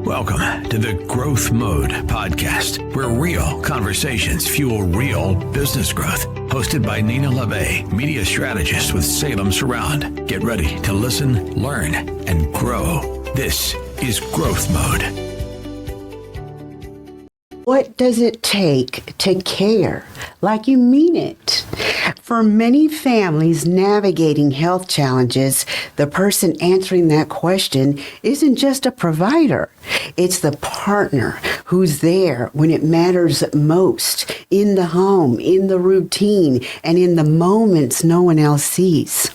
Welcome to the Growth Mode podcast, where real conversations fuel real business growth. Hosted by Nina Labbe, media strategist with Salem Surround. Get ready to listen, learn, and grow. This is Growth Mode. What does it take to care like you mean it? For many families navigating health challenges, the person answering that question isn't just a provider. It's the partner who's there when it matters most, in the home, in the routine, and in the moments no one else sees.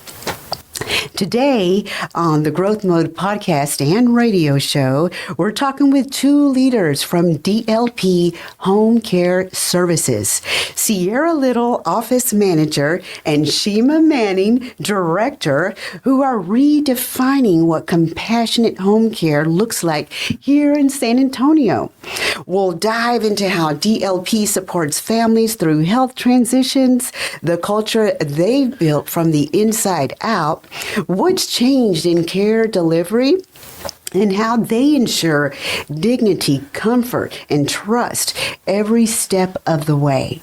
Today, on the Growth Mode podcast and radio show, we're talking with two leaders from DLP Home Care Services, Ciara Lillie, Office Manager, and Teshema Manning, Director, who are redefining what compassionate home care looks like here in San Antonio. We'll dive into how DLP supports families through health transitions, the culture they've built from the inside out, what's changed in care delivery, and how they ensure dignity, comfort, and trust every step of the way.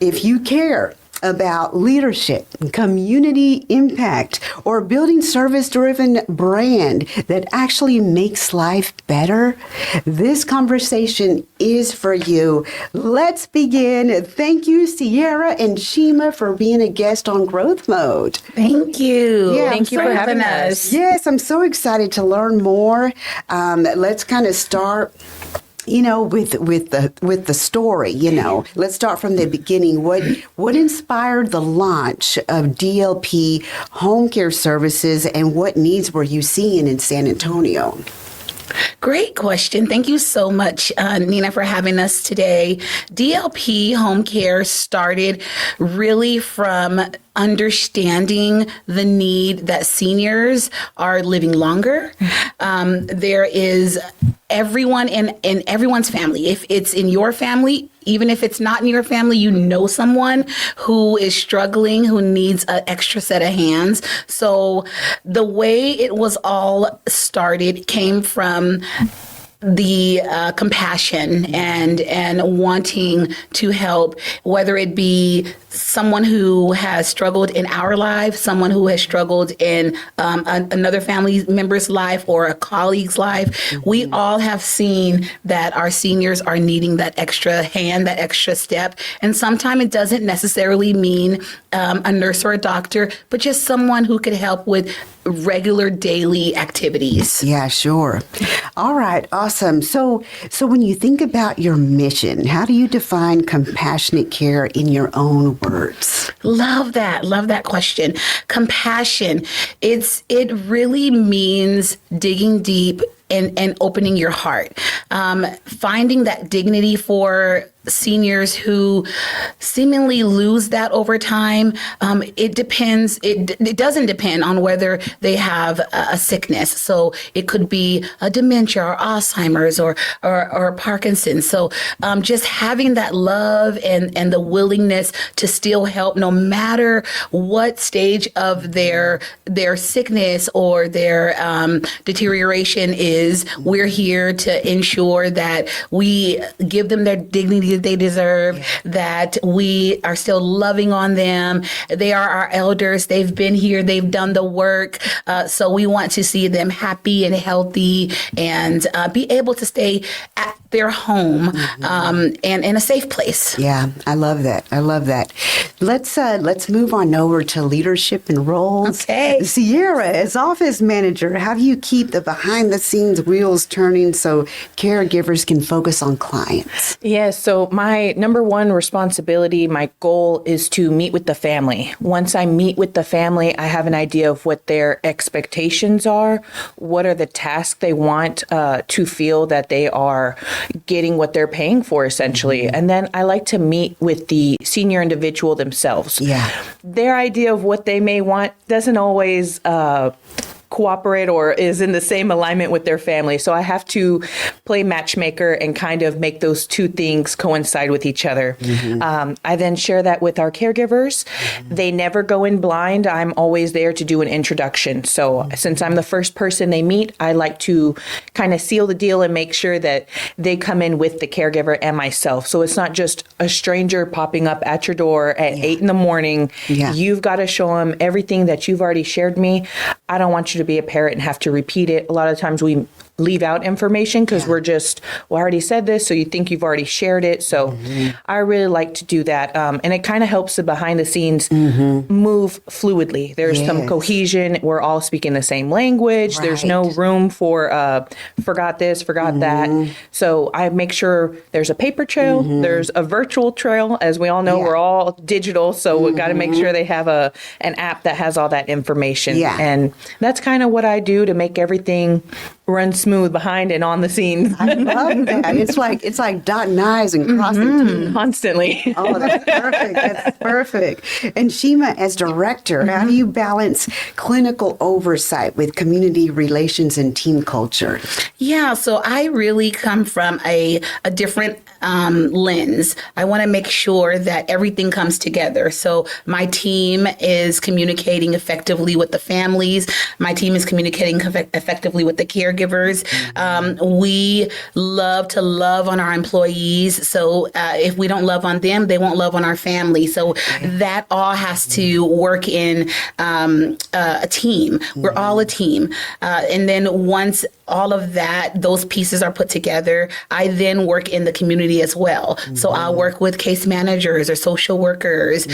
If you care about leadership, community impact, or building service-driven brand that actually makes life better, this conversation is for you. Let's begin. Thank you, Ciara and Teshema, for being a guest on Growth Mode. Thank you. Yeah, Thank you for having us. Yes, I'm so excited to learn more. Let's kind of start with the story, let's start from the beginning. What inspired the launch of DLP Home Care Services, and what needs were you seeing in San Antonio? Great question. Thank you so much, Nina, for having us today. DLP Home Care started really from understanding the need that seniors are living longer. There is everyone in everyone's family. If it's in your family, even if it's not in your family, you know someone who is struggling, who needs an extra set of hands. So the way it was all started came from the compassion and wanting to help, whether it be someone who has struggled in our life, someone who has struggled in another family member's life or a colleague's life. Mm-hmm. We all have seen that our seniors are needing that extra hand, that extra step. And sometimes it doesn't necessarily mean a nurse or a doctor, but just someone who could help with regular daily activities. Yeah, sure. All right, awesome. So when you think about your mission, how do you define compassionate care in your own words? Love that question. Compassion. It really means digging deep and opening your heart. Finding that dignity for seniors who seemingly lose that over time. It depends. It doesn't depend on whether they have a sickness. So it could be a dementia or Alzheimer's or Parkinson's. So just having that love and the willingness to still help no matter what stage of their sickness or their deterioration is. We're here to ensure that we give them their dignity that they deserve, that we are still loving on them. They are our elders. They've been here. They've done the work. So we want to see them happy and healthy and be able to stay at their home and in a safe place. Yeah, I love that. Let's move on over to leadership and roles. Okay. Ciara, as office manager, how do you keep the behind the scenes wheels turning so caregivers can focus on clients? Yes. So my number one responsibility, my goal is to meet with the family. Once I meet with the family, I have an idea of what their expectations are, what are the tasks they want to feel that they are getting what they're paying for, essentially. Mm-hmm. And then I like to meet with the senior individual themselves. Yeah. Their idea of what they may want doesn't always cooperate or is in the same alignment with their family. So I have to play matchmaker and kind of make those two things coincide with each other. I then share that with our caregivers. They never go in blind. I'm always there to do an introduction. So since I'm the first person they meet, I like to kind of seal the deal and make sure that they come in with the caregiver and myself. So it's not just a stranger popping up at your door at 8 in the morning. You've got to show them everything that you've already shared me. I don't want you to be a parrot and have to repeat it. A lot of times we leave out information because we're just, well, I already said this, so you think you've already shared it. So I really like to do that. And it kind of helps the behind the scenes move fluidly. There's some cohesion. We're all speaking the same language. There's no room for forgot this, forgot that. So I make sure there's a paper trail. There's a virtual trail. As we all know, we're all digital. So we've got to make sure they have an app that has all that information. And that's kind of what I do to make everything run smooth behind and on the scenes. I love that. It's like dotting I's and crossing T's. Constantly. Oh, that's perfect. That's perfect. And Shima, as director, how do you balance clinical oversight with community relations and team culture? Yeah, so I really come from a different lens. I want to make sure that everything comes together. So my team is communicating effectively with the families. My team is communicating effectively with the caregivers. We love to love on our employees. So if we don't love on them, they won't love on our family. So that all has to work in a team. We're all a team. And then once all of those pieces are put together, I then work in the community as well. So I'll work with case managers or social workers,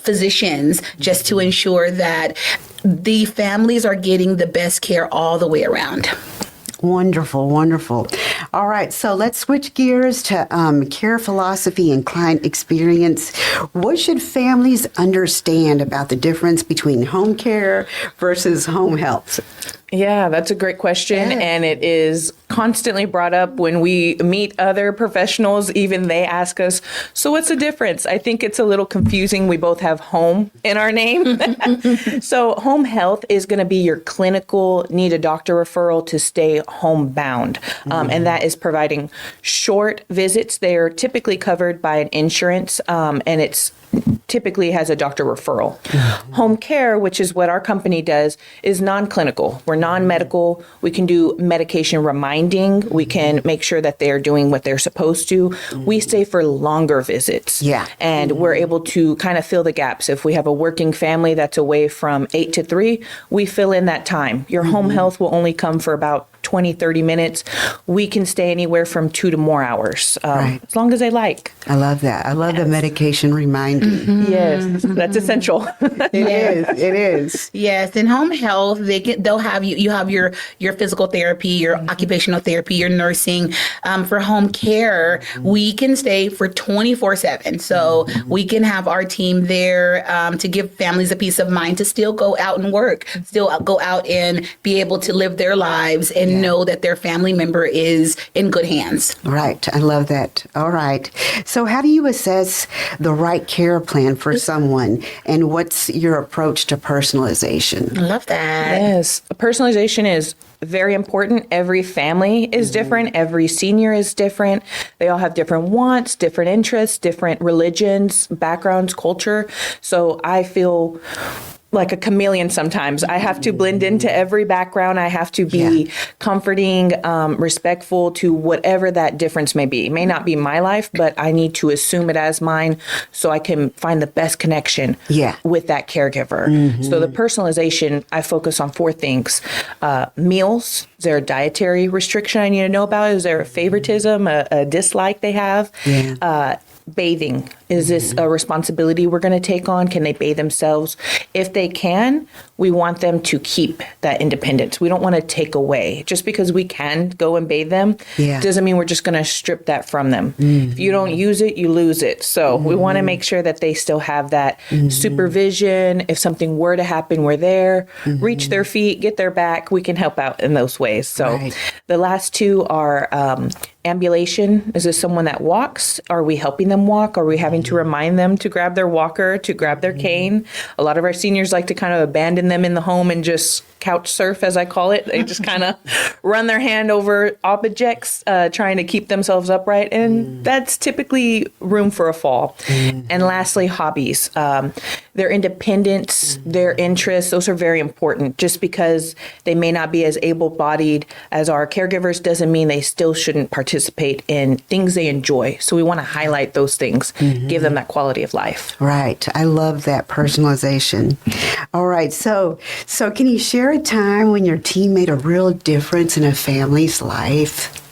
physicians, just to ensure that the families are getting the best care all the way around. Wonderful, wonderful. All right, so let's switch gears to care philosophy and client experience. What should families understand about the difference between home care versus home health? Yeah, that's a great question. And it is constantly brought up when we meet other professionals. Even they ask us, so what's the difference? I think it's a little confusing. We both have home in our name. So home health is going to be your clinical, need a doctor referral to stay homebound. And that is providing short visits. They're typically covered by an insurance, and it's typically has a doctor referral. Home care, which is what our company does, is non-clinical. We're non-medical. We can do medication reminding. We can make sure that they're doing what they're supposed to. We stay for longer visits. And we're able to kind of fill the gaps. If we have a working family that's away from 8 to 3, we fill in that time. Your home health will only come for about 20, 30 minutes. We can stay anywhere from 2 to more hours, as long as they like. I love that. I love the medication reminding. Yes, that's essential. It is. Yes, in home health, they'll have you have your physical therapy, your occupational therapy, your nursing. For home care, we can stay for 24/7. So we can have our team there to give families a peace of mind to still go out and work, still go out and be able to live their lives and know that their family member is in good hands. Right. I love that. All right. So how do you assess the right care plan for someone, and what's your approach to personalization? I love that. Yes. Personalization is very important. Every family is different. Every senior is different. They all have different wants, different interests, different religions, backgrounds, culture. So I feel like a chameleon sometimes. I have to blend into every background. I have to be comforting, respectful to whatever that difference may be. It may not be my life, but I need to assume it as mine so I can find the best connection with that caregiver. So the personalization, I focus on 4 things. Meals. Is there a dietary restriction I need to know about? Is there a favoritism, a dislike they have? Bathing. Is this a responsibility we're going to take on? Can they bathe themselves? If they can, we want them to keep that independence. We don't want to take away. Just because we can go and bathe them doesn't mean we're just going to strip that from them. If you don't use it, you lose it. So we want to make sure that they still have that supervision. If something were to happen, we're there. Reach their feet, get their back. We can help out in those ways. So the last 2 are ambulation? Is this someone that walks? Are we helping them walk? Are we having to remind them to grab their walker, to grab their cane? A lot of our seniors like to kind of abandon them in the home and just couch surf, as I call it. They just kind of run their hand over objects, trying to keep themselves upright. And that's typically room for a fall. And lastly, hobbies. Their independence, their interests, those are very important. Just because they may not be as able-bodied as our caregivers doesn't mean they still shouldn't participate in things they enjoy. So we want to highlight those things, give them that quality of life. Right. I love that personalization. All right. So can you share a time when your team made a real difference in a family's life?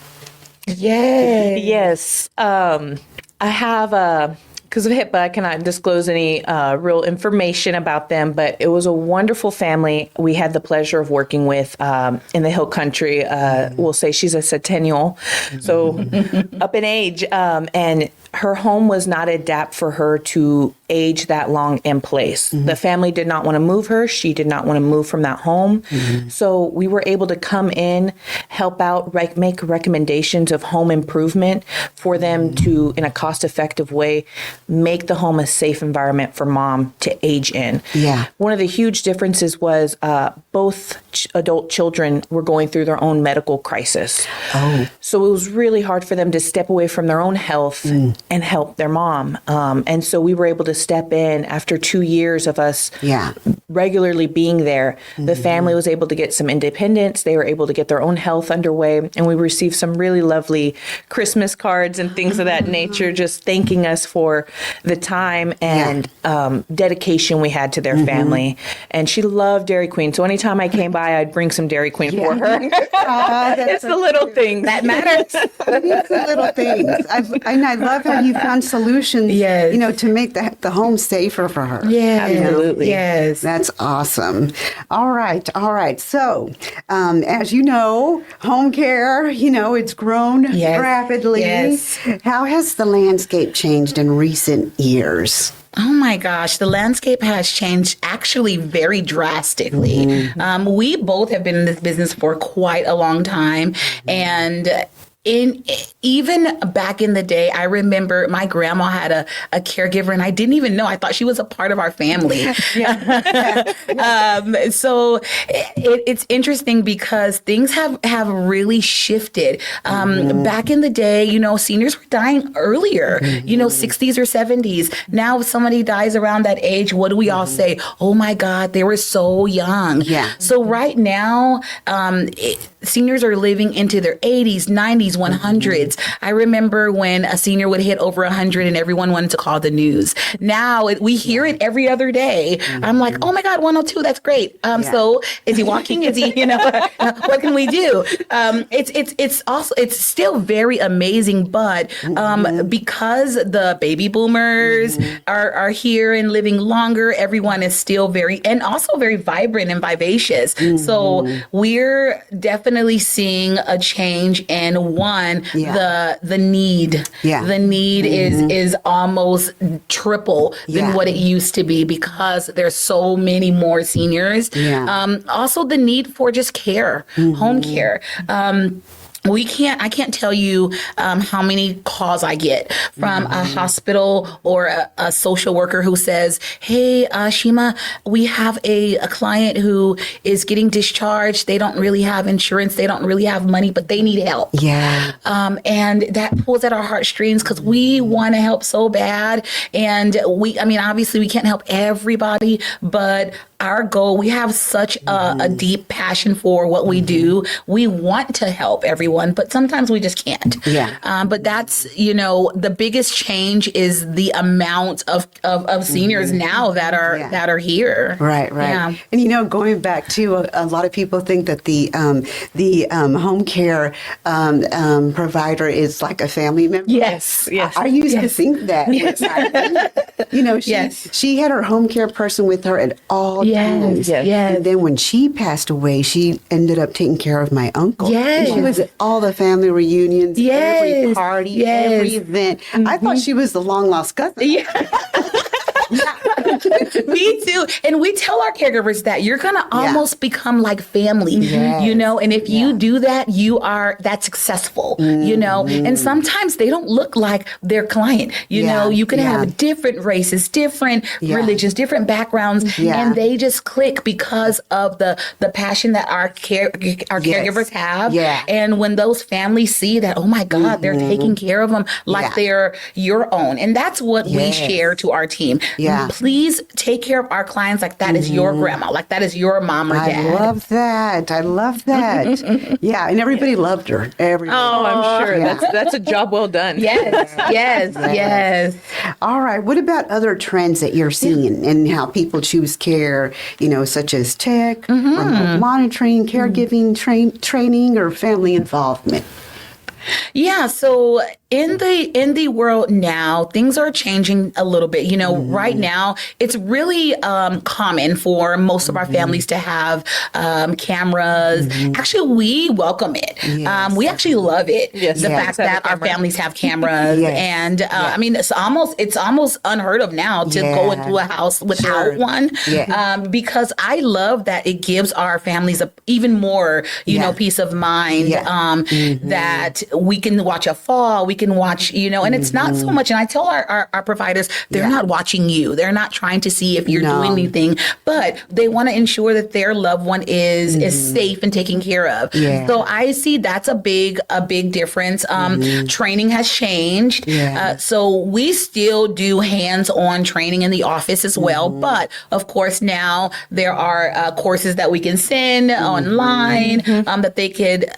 Yes. I have because of HIPAA, I cannot disclose any real information about them, but it was a wonderful family we had the pleasure of working with in the Hill Country. We'll say she's a centennial, so up in age, and her home was not adapt for her to age that long in place. The family did not want to move her. She did not want to move from that home. So we were able to come in, help out, make recommendations of home improvement for them to, in a cost-effective way, make the home a safe environment for mom to age in. Yeah. One of the huge differences was both adult children were going through their own medical crisis. So it was really hard for them to step away from their own health and help their mom. And so we were able to step in after 2 years of us regularly being there. The family was able to get some independence. They were able to get their own health underway. And we received some really lovely Christmas cards and things of that nature, just thanking us for the time and dedication we had to their family. And she loved Dairy Queen. So anytime I came by, I'd bring some Dairy Queen for her. It's the little things that matters. It's the little things. I love how you found solutions, to make the home safer for her. Absolutely. Yes. That's awesome. All right. So, as you know, home care, it's grown rapidly. Yes. How has the landscape changed in recent years? Oh my gosh, the landscape has changed actually very drastically. We both have been in this business for quite a long time, and even back in the day, I remember my grandma had a caregiver, and I didn't even know. I thought she was a part of our family. So it's interesting because things have really shifted. Back in the day, seniors were dying earlier, 60s or 70s. Now, if somebody dies around that age, what do we all say? Oh my God, they were so young. So right now, seniors are living into their 80s, 90s, 100s. I remember when a senior would hit over 100 and everyone wanted to call the news. Now we hear it every other day. I'm like, oh my God, 102, that's great. So is he walking? Is he, what can we do? It's still very amazing, but because the baby boomers are here and living longer, everyone is still very vibrant and vivacious. So we're definitely seeing a change in the need. The need is almost triple than what it used to be because there's so many more seniors. Also the need for just care, home care. I can't tell you how many calls I get from a hospital or a social worker who says, hey, Shima, we have a client who is getting discharged. They don't really have insurance. They don't really have money, but they need help. And that pulls at our heartstrings because we want to help so bad. And obviously we can't help everybody, but our goal, we have such a deep passion for what we do. We want to help everyone, but sometimes we just can't. But that's, the biggest change is the amount of seniors now that are here. Right. Yeah. And, going back to a lot of people think that the home care provider is like a family member. Yes. I used to think that. She had her home care person with her at all times. And then when she passed away, she ended up taking care of my uncle. And she was at all the family reunions, every party, every event. I thought she was the long lost cousin. Me too. And we tell our caregivers that you're going to almost become like family, you know, and if you do that, that's successful, you know, and sometimes they don't look like their client, you know, you can have different races, different religions, different backgrounds, and they just click because of the passion that our caregivers have. And when those families see that, oh my God, they're taking care of them like they're your own. And that's what we share to our team. Please take care of our clients like that is your grandma, like that is your mom or dad. I love that. Yeah, and everybody loved her. Everybody. Oh, I'm sure. That's a job well done. Yes. All right. What about other trends that you're seeing and how people choose care, you know, such as tech, remote monitoring, caregiving, training, or family involvement? Yeah, so in the world now, things are changing a little bit. You know, right now, it's really common for most of our families to have cameras. Actually, we welcome it. We actually love it. The fact that our families have cameras. And I mean, it's almost unheard of now to go into a house without one. Because I love that it gives our families even more, you know, peace of mind that we can watch a fall, we can watch, you know, and it's not so much, and I tell our providers, they're not watching you. They're not trying to see if you're doing anything, but they want to ensure that their loved one is safe and taken care of. So I see that's a big difference. Training has changed. So we still do hands-on training in the office as well. But of course, now there are courses that we can send online that they could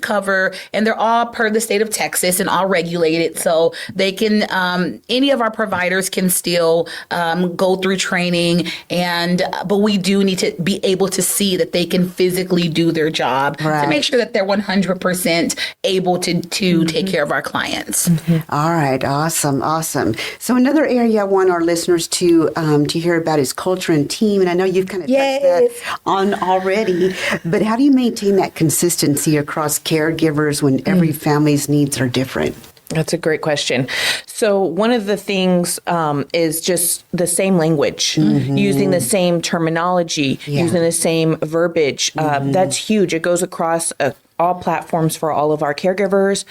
cover, and they're all per the state of Texas and all regulated, so they can any of our providers can still go through training, but we do need to be able to see that they can physically do their job to make sure that they're 100% able to take care of our clients. All right, awesome. So another area I want our listeners to hear about is culture and team, and I know you've kind of touched that on already, but how do you maintain that consistency across caregivers when every family's needs are different? That's a great question. So one of the things is just the same language, using the same terminology, using the same verbiage. That's huge. It goes across all platforms for all of our caregivers,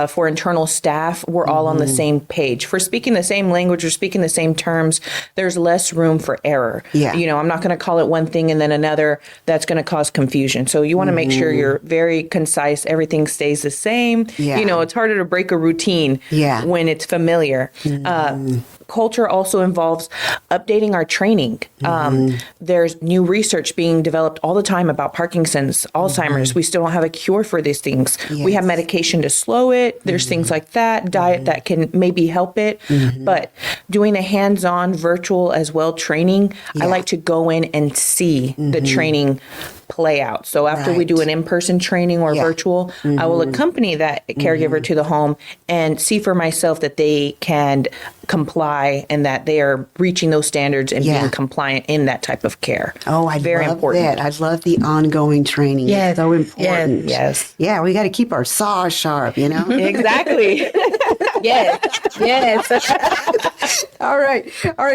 for internal staff. We're all on the same page. For speaking the same language or speaking the same terms, there's less room for error. You know, I'm not going to call it one thing and then another. That's going to cause confusion. So you want to make sure you're very concise. Everything stays the same. You know, it's harder to break a routine when it's familiar. Culture also involves updating our training. There's new research being developed all the time about Parkinson's, Alzheimer's. We still don't have a cure for these things. We have medication to slow it. There's things like that, diet that can maybe help it. But doing a hands-on virtual as well training, I like to go in and see the training play out. So after we do an in-person training or virtual, I will accompany that caregiver to the home and see for myself that they can comply and that they are reaching those standards and being compliant in that type of care. Oh, I love that. I love the ongoing training. It's so important. Yeah, we got to keep our saws sharp, you know? Exactly. Yes. All right.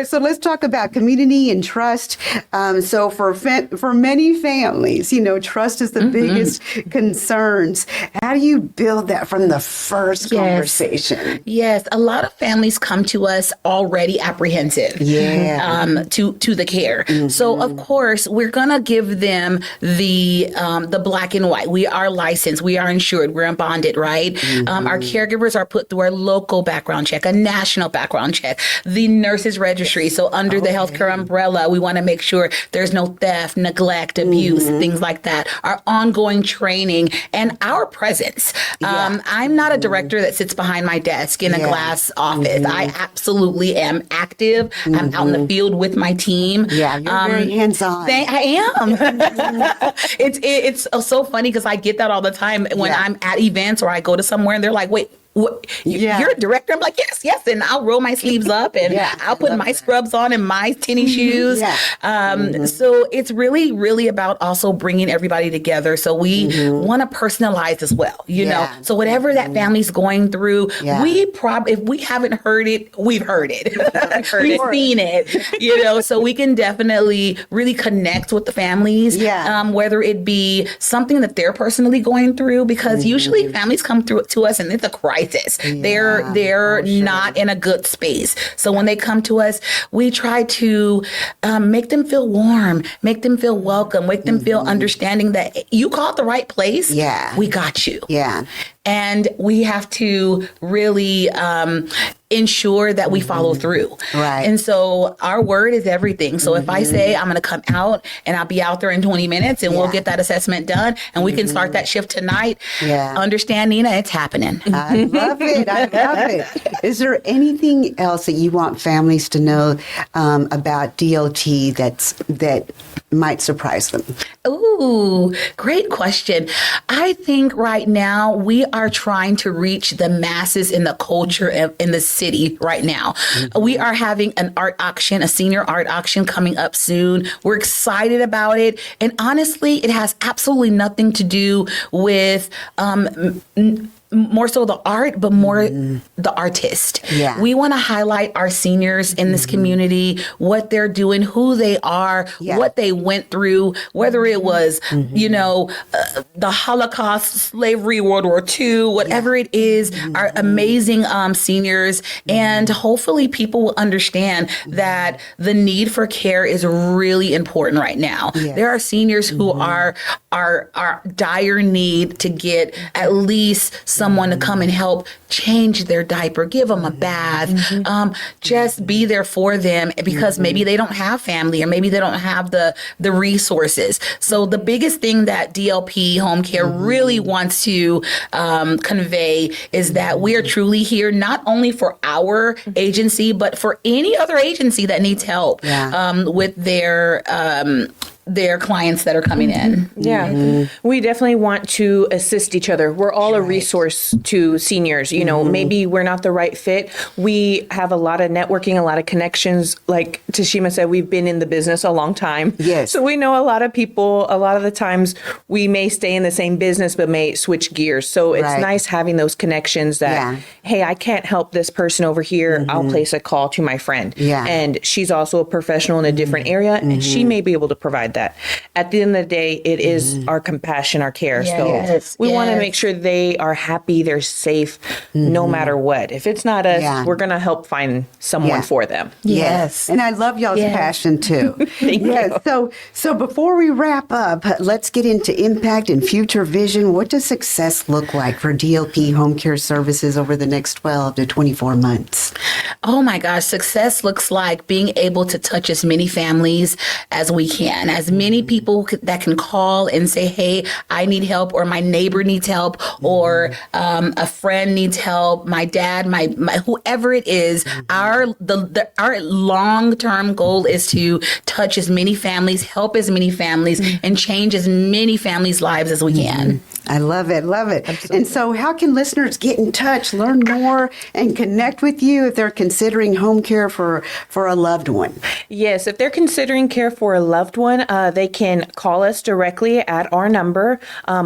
So let's talk about community and trust. So for many families, you know, trust is the biggest concerns. How do you build that from the first conversation? Yes. A lot of families come to us already apprehensive to the care. So of course we're gonna give them the black and white. We are licensed, we are insured, we're bonded, right? Our caregivers are put through our local background check, a national background check, the nurses registry. So under the healthcare umbrella, we want to make sure there's no theft, neglect, abuse, things like that. Our ongoing training and our presence. I'm not a director that sits behind my desk in a glass office. I absolutely am active. I'm out in the field with my team. You're very hands-on. I am. It's so funny because I get that all the time when I'm at events or I go to somewhere and they're like, wait, you're a director? I'm like, yes. And I'll roll my sleeves up and I'll put my scrubs on and my tennis shoes. So it's really, really about also bringing everybody together. So we want to personalize as well, you know? So whatever that family's going through, we probably, if we haven't heard it, we've heard it. We've seen it, you know? So we can definitely really connect with the families, whether it be something that they're personally going through, because usually families come through to us and it's a crisis. They're not in a good space. So when they come to us, we try to make them feel warm, make them feel welcome, make them feel understanding that you called the right place. We got you. And we have to really ensure that we follow through. And so our word is everything. So if I say I'm going to come out and I'll be out there in 20 minutes and we'll get that assessment done and we can start that shift tonight, understand, Nina, it's happening. I love it. I love it. Is there anything else that you want families to know about DLT that might surprise them? Ooh, great question. I think right now we are trying to reach the masses in the culture in the city right now. We are having an art auction, a senior art auction coming up soon. We're excited about it. And honestly, it has absolutely nothing to do with more so the art, but more the artist. We want to highlight our seniors in this community, what they're doing, who they are, what they went through, whether it was, you know, the Holocaust, slavery, World War II, whatever it is, our amazing seniors. And hopefully people will understand that the need for care is really important right now. There are seniors who are dire need to get at least someone to come and help change their diaper, give them a bath, just be there for them, because maybe they don't have family or maybe they don't have the resources. So the biggest thing that DLP Home Care really wants to convey is that we are truly here not only for our agency, but for any other agency that needs help with their clients that are coming in. We definitely want to assist each other. We're all a resource to seniors. You know, maybe we're not the right fit. We have a lot of networking, a lot of connections. Like Teshema said, we've been in the business a long time. So we know a lot of people. A lot of the times we may stay in the same business, but may switch gears. So it's nice having those connections that, hey, I can't help this person over here. I'll place a call to my friend. And she's also a professional in a different area, and she may be able to provide that. At the end of the day, it is our compassion, our care. So we want to make sure they are happy, they're safe, no matter what. If it's not us, we're going to help find someone for them. And I love y'all's passion too. Thank you. So before we wrap up, let's get into impact and future vision. What does success look like for DLP Home Care Services over the next 12 to 24 months? Oh my gosh, success looks like being able to touch as many families as we can, as many people that can call and say, hey, I need help, or my neighbor needs help, or a friend needs help, my dad, my whoever it is. Our long-term goal is to touch as many families, help as many families, and change as many families' lives as we can. I love it. Love it. Absolutely. And so how can listeners get in touch, learn more, and connect with you if they're considering home care for a loved one? Yes, if they're considering care for a loved one, they can call us directly at our number.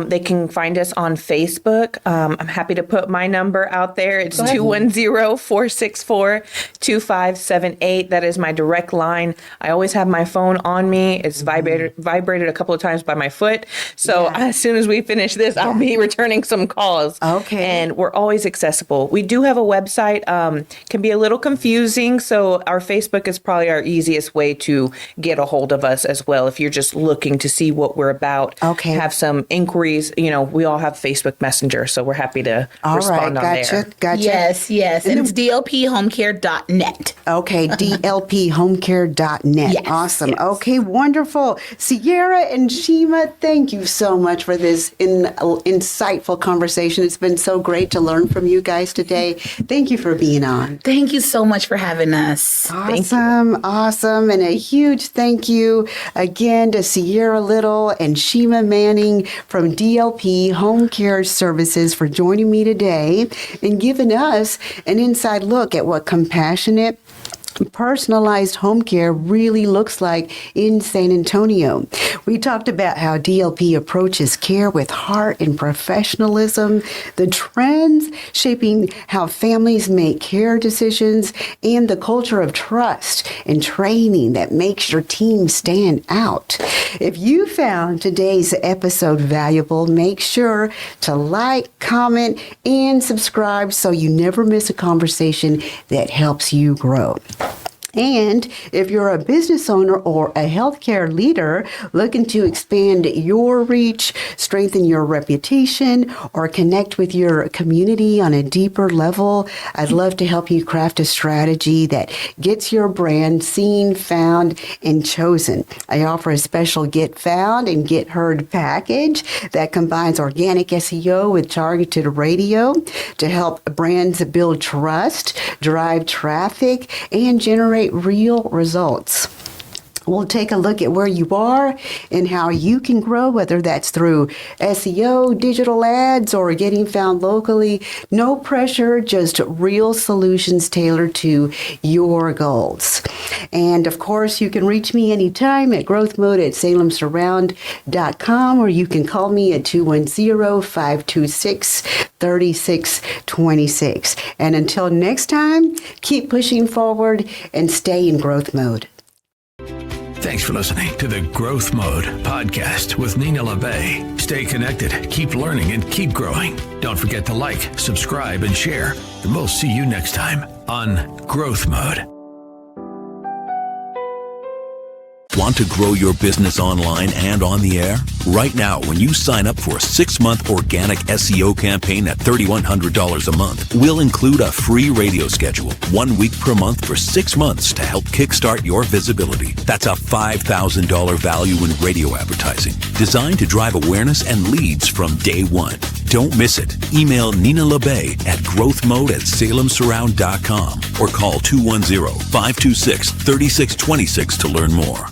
They can find us on Facebook. I'm happy to put my number out there. It's 210-464-2578. That is my direct line. I always have my phone on me. It's vibrated a couple of times by my foot. So as soon as we finish this, I'll be returning some calls. And we're always accessible. We do have a website. Can be a little confusing. So our Facebook is probably our easiest way to get a hold of us as well. If you're just looking to see what we're about, have some inquiries, you know, we all have Facebook Messenger. So we're happy to respond on there. Gotcha. Yes. And it's DLPHomecare.net. DLPHomecare.net. Awesome. Okay, wonderful. Ciara and Teshema, thank you so much for this insightful conversation. It's been so great to learn from you guys today. Thank you for being on. Thank you so much for having us. Awesome. And a huge thank you again to Ciara Lillie and Teshema Manning from DLP Home Care Services for joining me today and giving us an inside look at what compassionate, personalized home care really looks like in San Antonio. We talked about how DLP approaches care with heart and professionalism, the trends shaping how families make care decisions, and the culture of trust and training that makes your team stand out. If you found today's episode valuable, make sure to like, comment, and subscribe so you never miss a conversation that helps you grow. And if you're a business owner or a healthcare leader looking to expand your reach, strengthen your reputation, or connect with your community on a deeper level, I'd love to help you craft a strategy that gets your brand seen, found, and chosen. I offer a special Get Found and Get Heard package that combines organic SEO with targeted radio to help brands build trust, drive traffic, and generate real results. We'll take a look at where you are and how you can grow, whether that's through SEO, digital ads, or getting found locally. No pressure, just real solutions tailored to your goals. And of course, you can reach me anytime at growthmode@salemsurround.com, or you can call me at 210-526-3626. And until next time, keep pushing forward and stay in growth mode. Thanks for listening to the Growth Mode podcast with Nina Labbe. Stay connected, keep learning, and keep growing. Don't forget to like, subscribe, and share. And we'll see you next time on Growth Mode. Want to grow your business online and on the air? Right now, when you sign up for a 6-month organic SEO campaign at $3,100 a month, we'll include a free radio schedule, 1 week per month for 6 months to help kickstart your visibility. That's a $5,000 value in radio advertising, designed to drive awareness and leads from day one. Don't miss it. Email Nina Labbe at growthmode@salemsurround.com or call 210-526-3626 to learn more.